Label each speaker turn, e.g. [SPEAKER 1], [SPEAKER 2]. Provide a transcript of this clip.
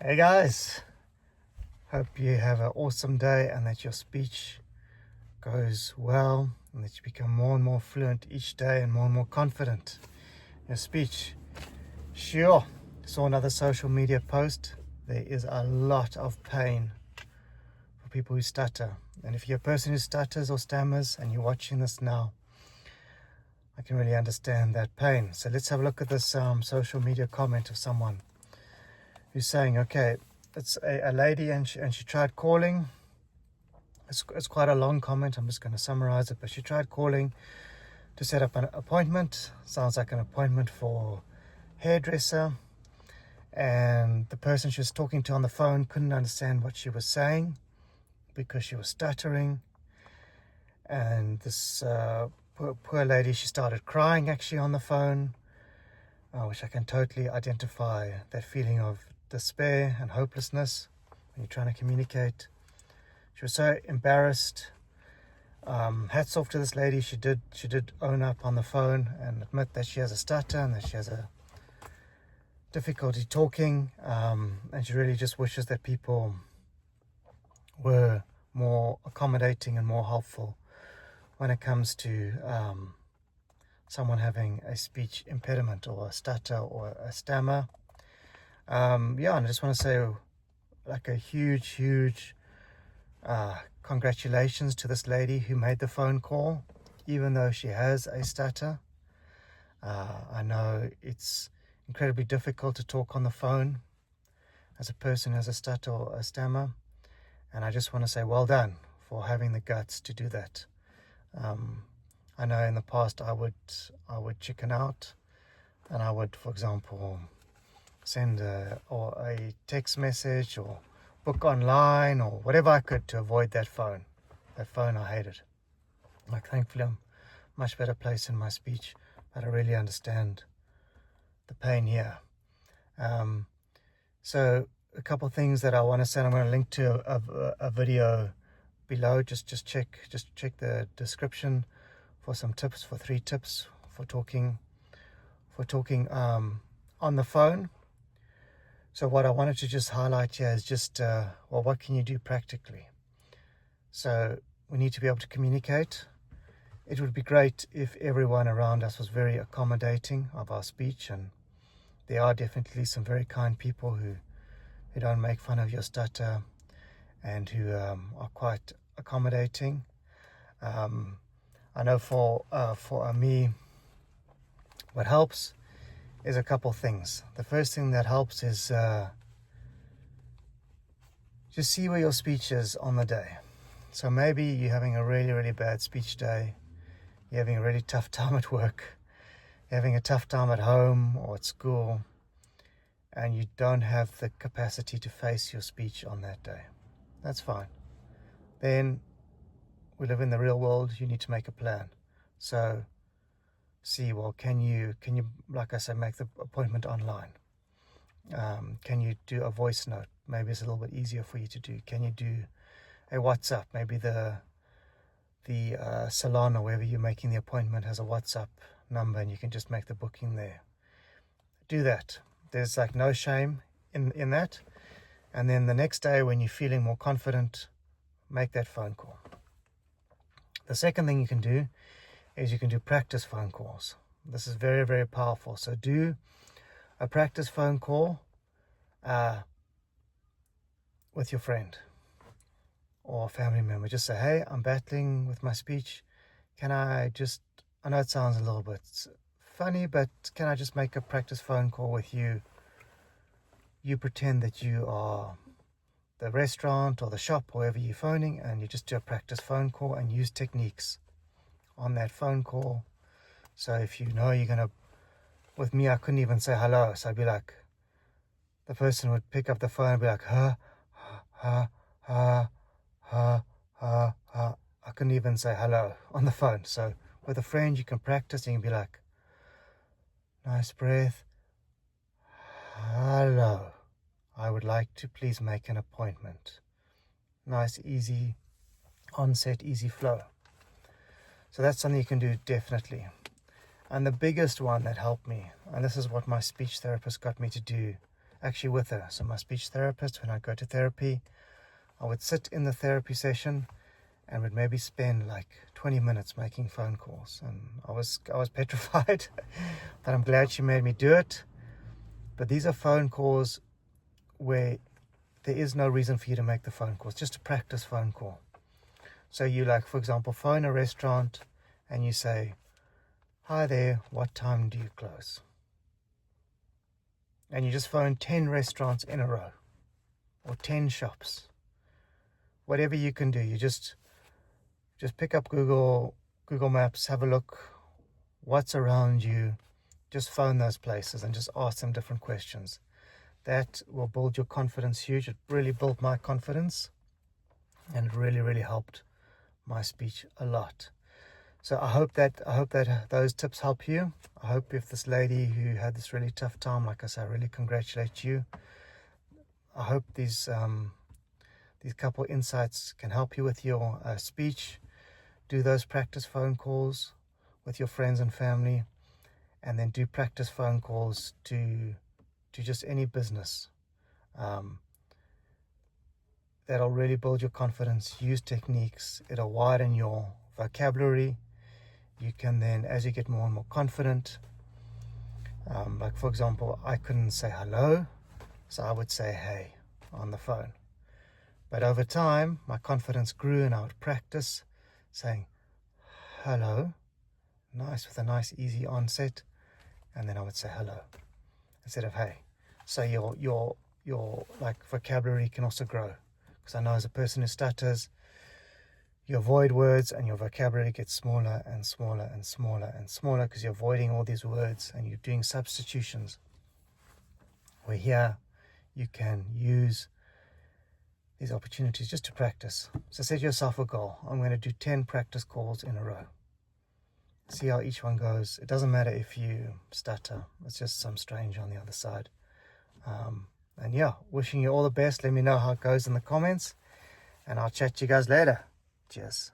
[SPEAKER 1] Hey guys, hope you have an awesome day and that your speech goes well and that you become more and more fluent each day and more confident in your speech. Sure, saw another social media post. There is a lot of pain for people who stutter. And if you're a person who stutters or stammers and you're watching this now, I can really understand that pain. So let's have a look at this social media comment of someone who's saying, okay, it's a lady and she tried calling. It's quite a long comment. I'm just going to summarize it. But she tried calling to set up an appointment. Sounds like an appointment for hairdresser. And the person she was talking to on the phone couldn't understand what she was saying because she was stuttering. And this poor lady, she started crying actually on the phone, which I can totally identify that feeling of despair and hopelessness when you're trying to communicate. She was so embarrassed. Hats off to this lady. She did own up on the phone and admit that she has a stutter and that she has a difficulty talking. And she really just wishes that people were more accommodating and more helpful when it comes to someone having a speech impediment or a stutter or a stammer. And I just want to say like a huge congratulations to this lady who made the phone call, even though she has a stutter. I know it's incredibly difficult to talk on the phone as a person who has a stutter or a stammer, and I just want to say well done for having the guts to do that. I know in the past I would chicken out, and I would, for example, send a text message or book online or whatever I could to avoid that phone. That phone I hated. Like, thankfully I'm much better place in my speech, but I really understand the pain here. So a couple of things that I want to say. I'm going to link to a video below. Just check the description for some tips, for 3 tips for talking on the phone. So what I wanted to just highlight here is just, what can you do practically? So we need to be able to communicate. It would be great if everyone around us was very accommodating of our speech, and there are definitely some very kind people who don't make fun of your stutter and who are quite accommodating. I know for me, what helps is a couple things. The first thing that helps is just see where your speech is on the day. So maybe you're having a really bad speech day, you're having a really tough time at work, you're having a tough time at home or at school, and you don't have the capacity to face your speech on that day. That's fine. Then we live in the real world. You need to make a plan. So see, well, can you, like I said, make the appointment online? Can you do a voice note? Maybe it's a little bit easier for you to do. Can you do a WhatsApp? Maybe the salon or wherever you're making the appointment has a WhatsApp number and you can just make the booking there. Do that. There's like no shame in that. And then the next day when you're feeling more confident, make that phone call. The second thing you can do is you can do practice phone calls. This is very powerful. So do a practice phone call with your friend or a family member. Just say, hey, I'm battling with my speech. I know it sounds a little bit funny, but can I just make a practice phone call with you? You pretend that you are the restaurant or the shop, wherever you're phoning, and you just do a practice phone call and use techniques on that phone call. So if you know you're going to, with me, I couldn't even say hello. So I'd be like, the person would pick up the phone and be like, I couldn't even say hello on the phone. So with a friend, you can practice and you can be like, nice breath. Hello. I would like to please make an appointment. Nice, easy onset, easy flow. So that's something you can do definitely. And the biggest one that helped me, and this is what my speech therapist got me to do actually with her. So my speech therapist, when I go to therapy, I would sit in the therapy session and would maybe spend like 20 minutes making phone calls. And I was petrified, but I'm glad she made me do it. But these are phone calls where there is no reason for you to make the phone calls, just a practice phone call. So you, like, for example, phone a restaurant and you say, "Hi there, what time do you close?" And you just phone 10 restaurants in a row or 10 shops. Whatever you can do, you just pick up Google Maps, have a look what's around you, just phone those places and just ask them different questions. That will build your confidence huge. It really built my confidence, and it really, really helped my speech a lot. So I hope that those tips help you. I hope if this lady who had this really tough time, like I say, I really congratulate you. I hope these couple insights can help you with your speech. Do those practice phone calls with your friends and family, and then do practice phone calls to just any business. That'll really build your confidence. Use techniques. It'll widen your vocabulary. You can then, as you get more and more confident, like for example, I couldn't say hello, so I would say hey on the phone. But over time, my confidence grew and I would practice saying hello, with a nice easy onset, and then I would say hello instead of hey. So your like vocabulary can also grow, because I know as a person who stutters, you avoid words and your vocabulary gets smaller and smaller and smaller and smaller because you're avoiding all these words and you're doing substitutions. Where here you can use these opportunities just to practice. So set yourself a goal. I'm going to do 10 practice calls in a row. See how each one goes. It doesn't matter if you stutter. It's just some stranger on the other side. And yeah, wishing you all the best. Let me know how it goes in the comments, and I'll chat to you guys later. Cheers.